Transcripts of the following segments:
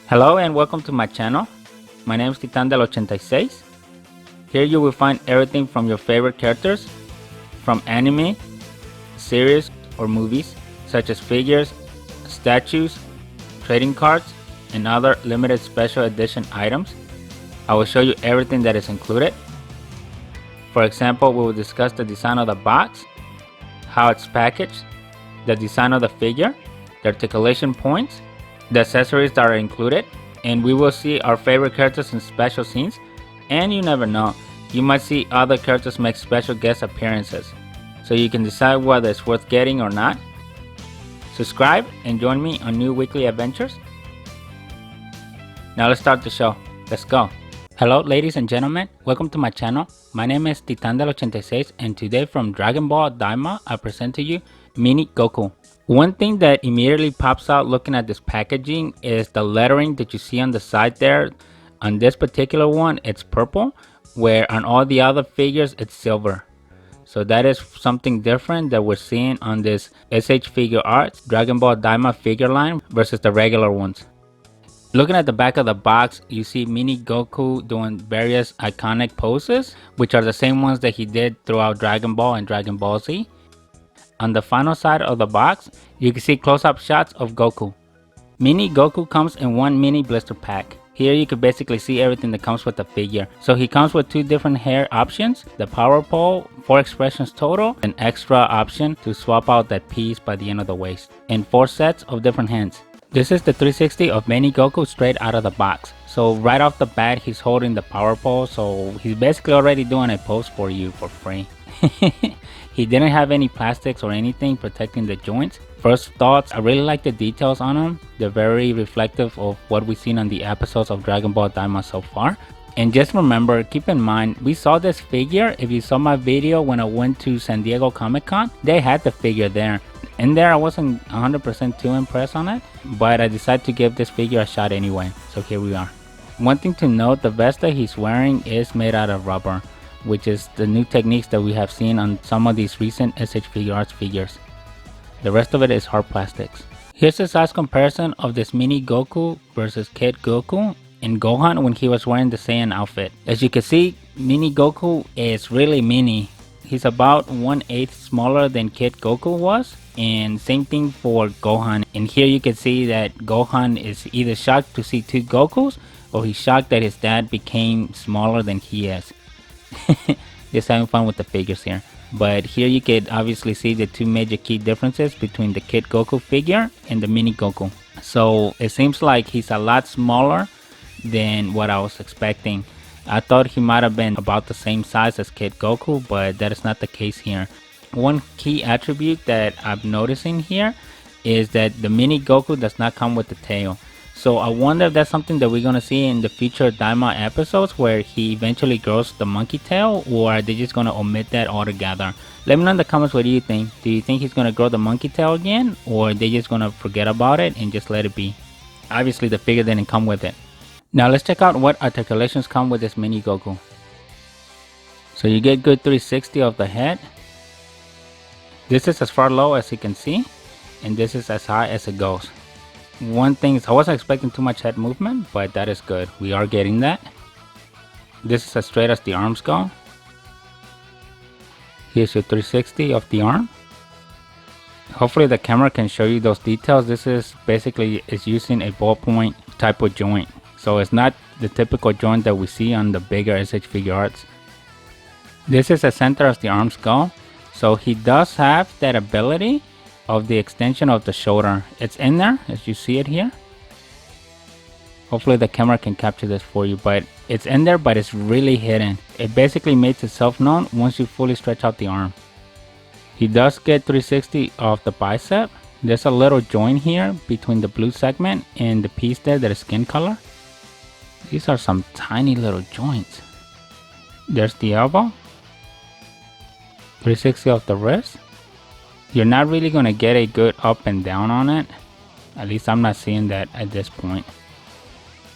Hello and welcome to my channel. My name is Titan del 86. Here you will find everything from your favorite characters, from anime, series, or movies, such as figures, statues, trading cards, and other limited special edition items. I will show you everything that is included. For example, we will discuss the design of the box, how it's packaged, the design of the figure, the articulation points, the accessories that are included, and we will see our favorite characters in special scenes. And you never know, you might see other characters make special guest appearances, so you can decide whether it's worth getting or not. Subscribe and join me on new weekly adventures. Now let's start the show. Let's go. Hello ladies and gentlemen, welcome to my channel. My name is Titan del 86 and today from Dragon Ball Daima I present to you Mini Goku. One thing that immediately pops out looking at this packaging is the lettering that you see on the side there. On this particular one it's purple, where on all the other figures it's silver. So that is something different that we're seeing on this S.H.Figuarts Dragon Ball Daima figure line versus the regular ones. Looking at the back of the box, you see Mini Goku doing various iconic poses, which are the same ones that he did throughout Dragon Ball and Dragon Ball Z. On the final side of the box, you can see close-up shots of Goku. Mini Goku comes in one mini blister pack. Here you can basically see everything that comes with the figure. So he comes with two different hair options, the power pole, 4 expressions total, an extra option to swap out that piece by the end of the waist, and 4 sets of different hands. This is the 360 of Mini Goku straight out of the box. So right off the bat he's holding the power pole, so he's basically already doing a pose for you for free. He didn't have any plastics or anything protecting the joints. First thoughts, I really like the details on them. They're very reflective of what we've seen on the episodes of Dragon Ball Daima so far. And just remember, keep in mind, we saw this figure. If you saw my video when I went to San Diego Comic-Con, they had the figure there. In there I wasn't 100% too impressed on it, but I decided to give this figure a shot anyway. So here we are. One thing to note, the vest that he's wearing is made out of rubber, which is the new techniques that we have seen on some of these recent S.H.Figuarts figures. The rest of it is hard plastics. Here's a size comparison of this Mini Goku versus Kid Goku and Gohan when he was wearing the Saiyan outfit. As you can see, Mini Goku is really mini. He's about 1/8 smaller than Kid Goku was, and same thing for Gohan. And here you can see that Gohan is either shocked to see two Gokus or he's shocked that his dad became smaller than he is. Just having fun with the figures here. But here you could obviously see the two major key differences between the Kid Goku figure and the Mini Goku. So it seems like he's a lot smaller than what I was expecting. I thought he might have been about the same size as Kid Goku, but that is not the case here. One key attribute that I'm noticing here is that the Mini Goku does not come with the tail. So I wonder if that's something that we're going to see in the future Daima episodes where he eventually grows the monkey tail, or are they just going to omit that altogether? Let me know in the comments, what do you think? Do you think he's going to grow the monkey tail again, or are they just going to forget about it and just let it be? Obviously the figure didn't come with it. Now let's check out what articulations come with this Mini Goku. So you get good 360 of the head. This is as far low as you can see, and this is as high as it goes. One thing is I wasn't expecting too much head movement, but that is good. We are getting that. This is as straight as the arms go. Here's your 360 of the arm. Hopefully the camera can show you those details. This is basically is using a ballpoint type of joint. So it's not the typical joint that we see on the bigger S.H.Figuarts. This is as center as the arms go. So he does have that ability of the extension of the shoulder. It's in there as you see it here. Hopefully the camera can capture this for you, but it's in there, but it's really hidden. It basically makes itself known once you fully stretch out the arm. He does get 360 of the bicep. There's a little joint here between the blue segment and the piece there that is skin color. These are some tiny little joints. There's the elbow. 360 of the wrist. You're not really going to get a good up and down on it. At least I'm not seeing that at this point.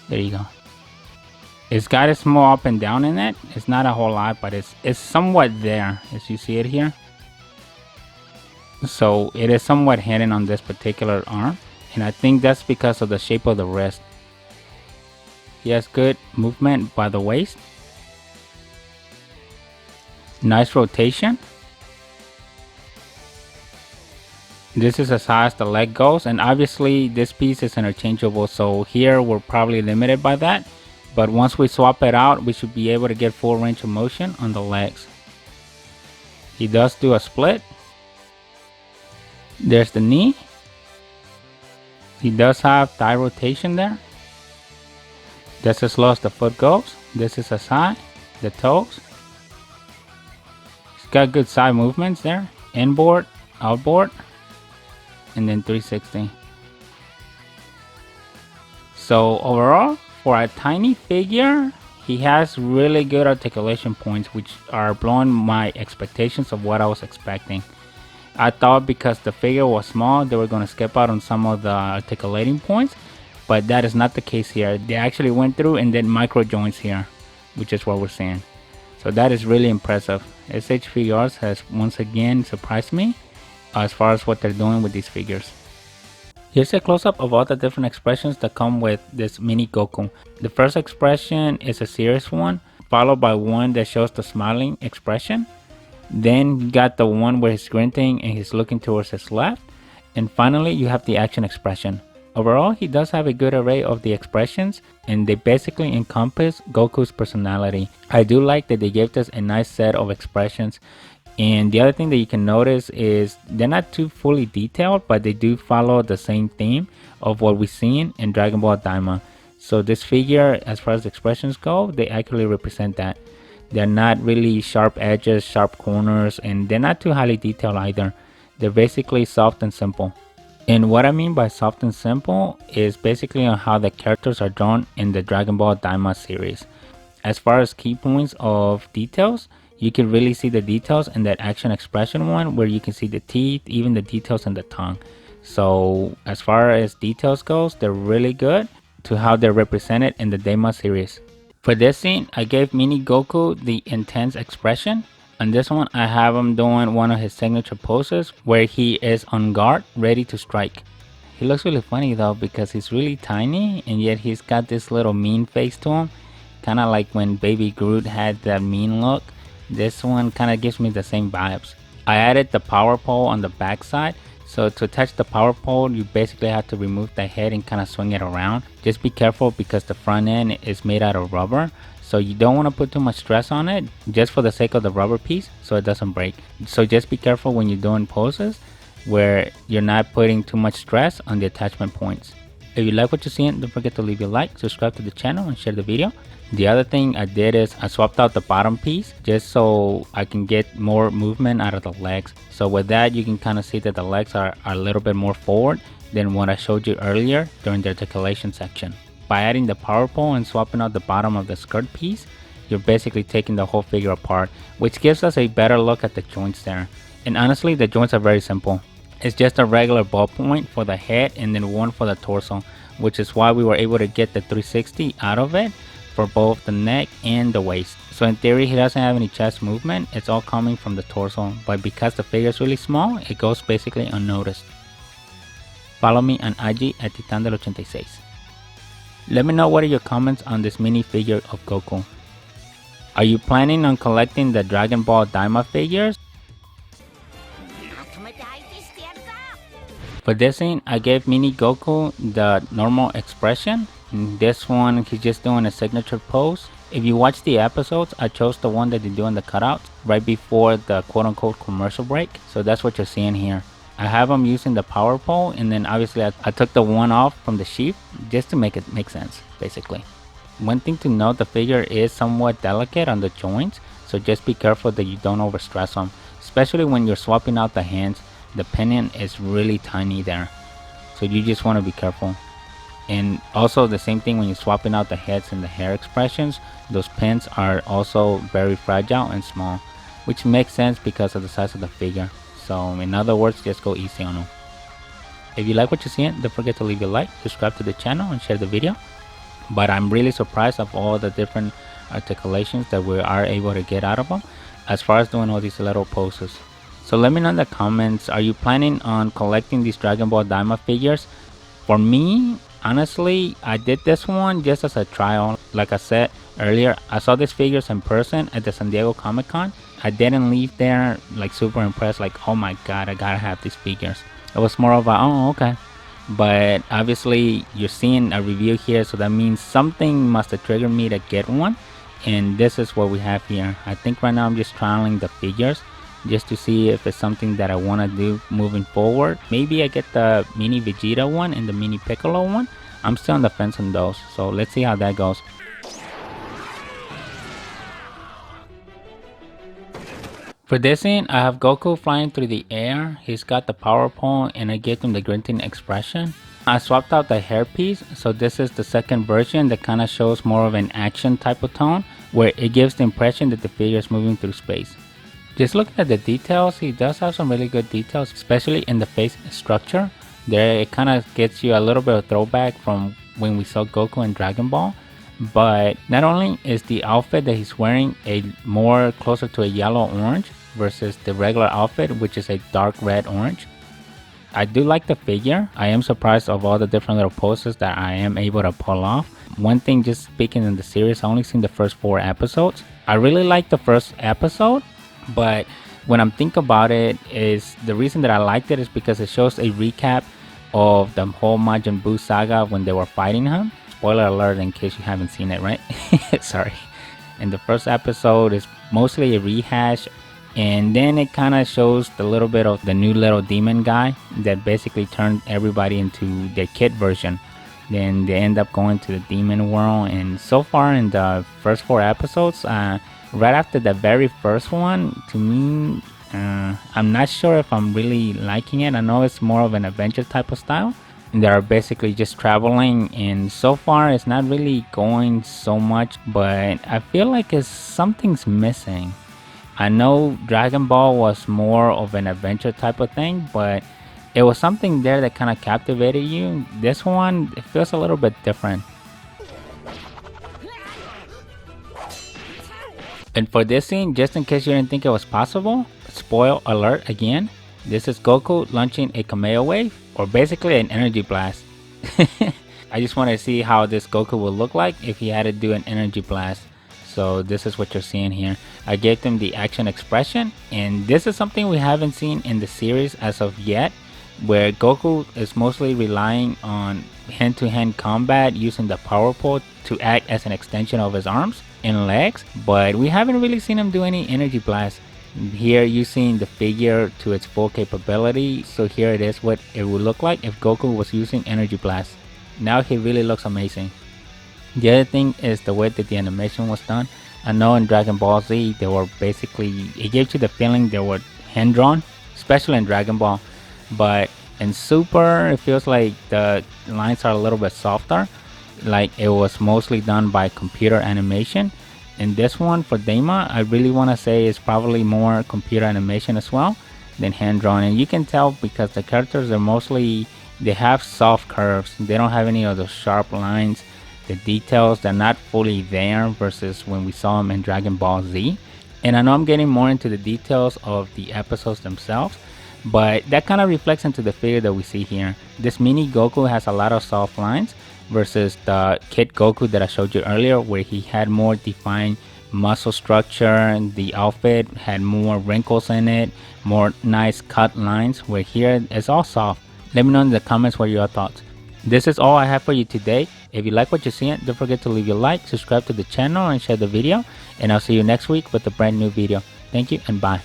There you go. It's got a small up and down in it. It's not a whole lot, but it's somewhat there as you see it here. So it is somewhat hidden on this particular arm. and I think that's because of the shape of the wrist. He has good movement by the waist, nice rotation. This is as high as the leg goes, and obviously this piece is interchangeable, so here we're probably limited by that, but once we swap it out we should be able to get full range of motion on the legs. He does do a split. There's the knee. He does have thigh rotation there. That's as low as the foot goes. This is as high, the toes. He's got good side movements there. Inboard, outboard, and then 360. So overall, for a tiny figure, he has really good articulation points, which are blowing my expectations of what I was expecting. I thought because the figure was small, they were going to skip out on some of the articulating points, but that is not the case here. They actually went through and did micro joints here, which is what we're seeing. So that is really impressive. S.H.Figuarts has once again surprised me as far as what they're doing with these figures. Here's a close-up of all the different expressions that come with this mini Goku. The first expression is a serious one, followed by one that shows the smiling expression. Then you got the one where he's grunting and he's looking towards his left. And finally, you have the action expression. Overall, he does have a good array of the expressions, and they basically encompass Goku's personality. I do like that they gave us a nice set of expressions. And the other thing that you can notice is they're not too fully detailed, but they do follow the same theme of what we've seen in Dragon Ball Daima. So this figure, as far as expressions go, they accurately represent that. They're not really sharp edges, sharp corners, and they're not too highly detailed either. They're basically soft and simple. And what I mean by soft and simple is basically on how the characters are drawn in the Dragon Ball Daima series. As far as key points of details, you can really see the details in that action expression one, where you can see the teeth, even the details in the tongue. So as far as details goes, they're really good to how they're represented in the Daima series. For this scene, I gave mini Goku the intense expression. On this one, I have him doing one of his signature poses where he is on guard, ready to strike. He looks really funny though, because he's really tiny and yet he's got this little mean face to him. Kind of like when Baby Groot had that mean look. This one kind of gives me the same vibes. I added the power pole on the back side. So to attach the power pole, you basically have to remove the head and kind of swing it around. Just be careful because the front end is made out of rubber. So you don't want to put too much stress on it, just for the sake of the rubber piece, so it doesn't break. So just be careful when you're doing poses where you're not putting too much stress on the attachment points. If you like what you're seeing, don't forget to leave a like, subscribe to the channel, and share the video. The other thing I did is I swapped out the bottom piece just so I can get more movement out of the legs. So with that, you can kind of see that the legs are a little bit more forward than what I showed you earlier during the articulation section. By adding the power pole and swapping out the bottom of the skirt piece, you're basically taking the whole figure apart, which gives us a better look at the joints there. And honestly, the joints are very simple. It's just a regular ballpoint for the head and then one for the torso, which is why we were able to get the 360 out of it for both the neck and the waist. So in theory, he doesn't have any chest movement. It's all coming from the torso, but because the figure is really small, it goes basically unnoticed. Follow me on IG at Titandel86. Let me know what are your comments on this mini figure of Goku. Are you planning on collecting the Dragon Ball Daima figures? For this scene, I gave mini Goku the normal expression. In this one, he's just doing a signature pose. If you watch the episodes, I chose the one that they do in the cutouts right before the quote-unquote commercial break. So that's what you're seeing here. I have him using the power pole, and then obviously I took the one off from the sheath just to make it make sense, basically. One thing to note, the figure is somewhat delicate on the joints, so just be careful that you don't overstress them, especially when you're swapping out the hands. The pinion is really tiny there, so you just want to be careful. And also the same thing when you're swapping out the heads and the hair expressions, those pins are also very fragile and small, which makes sense because of the size of the figure. So in other words, just go easy on them. If you like what you're seeing, don't forget to leave a like, subscribe to the channel, and share the video. But I'm really surprised of all the different articulations that we are able to get out of them as far as doing all these little poses. So let me know in the comments, are you planning on collecting these Dragon Ball Daima figures? For me, honestly, I did this one just as a trial. Like I said earlier, I saw these figures in person at the San Diego Comic-Con. I didn't leave there like super impressed, like, oh my god, I gotta have these figures. It was more of a, oh, okay. But obviously you're seeing a review here, so that means something must have triggered me to get one. And this is what we have here. I think right now I'm just trialing the figures just to see if it's something that I want to do moving forward. Maybe I get the mini Vegeta one and the mini Piccolo one. I'm still on the fence on those, so let's see how that goes. For this scene, I have Goku flying through the air. He's got the power pole and I gave him the grunting expression. I swapped out the hairpiece, so this is the second version that kind of shows more of an action type of tone, where it gives the impression that the figure is moving through space. Just looking at the details, he does have some really good details, especially in the face structure. There it kind of gets you a little bit of throwback from when we saw Goku in Dragon Ball. But not only is the outfit that he's wearing a more closer to a yellow orange versus the regular outfit, which is a dark red orange. I do like the figure. I am surprised of all the different little poses that I am able to pull off. One thing, just speaking in the series, I only seen the first 4 episodes. I really like the first episode, but when I'm thinking about it, is the reason that I liked it is because it shows a recap of the whole Majin Buu saga when they were fighting him. Spoiler alert in case you haven't seen it, right? Sorry. And the first episode is mostly a rehash, and then it kind of shows the little bit of the new little demon guy that basically turned everybody into the kid version. Then they end up going to the demon world, and so far in the first 4 episodes, right after the very first one, to me, I'm not sure if I'm really liking it. I know it's more of an adventure type of style. They're basically just traveling, and so far it's not really going so much, but I feel like something's missing. I know Dragon Ball was more of an adventure type of thing, but it was something there that kind of captivated you. This one, it feels a little bit different. And for this scene, just in case you didn't think it was possible, spoil alert again, this is Goku launching a Kameo wave, or basically an energy blast. I just want to see how this Goku will look like if he had to do an energy blast. So this is what you're seeing here. I gave them the action expression, and this is something we haven't seen in the series as of yet, where Goku is mostly relying on hand-to-hand combat using the power pole to act as an extension of his arms and legs, but we haven't really seen him do any energy blasts. Here you're seeing the figure to its full capability, so here it is what it would look like if Goku was using energy blasts. Now he really looks amazing. The other thing is the way that the animation was done. I know in Dragon Ball Z they were basically, it gave you the feeling they were hand drawn, especially in Dragon Ball, but in Super it feels like the lines are a little bit softer, like it was mostly done by computer animation. In this one for Daima, I really want to say it's probably more computer animation as well than hand drawn, and you can tell because the characters are mostly, they have soft curves, they don't have any of those sharp lines. The details, they're not fully there versus when we saw them in Dragon Ball Z. And I know I'm getting more into the details of the episodes themselves, but that kind of reflects into the figure that we see here. This mini Goku has a lot of soft lines versus the kid Goku that I showed you earlier, where he had more defined muscle structure and the outfit had more wrinkles in it, more nice cut lines, where here it's all soft. Let me know in the comments what are your thoughts. This is all I have for you today. If you like what you're seeing, don't forget to leave your like, subscribe to the channel, and share the video. And I'll see you next week with a brand new video. Thank you and bye.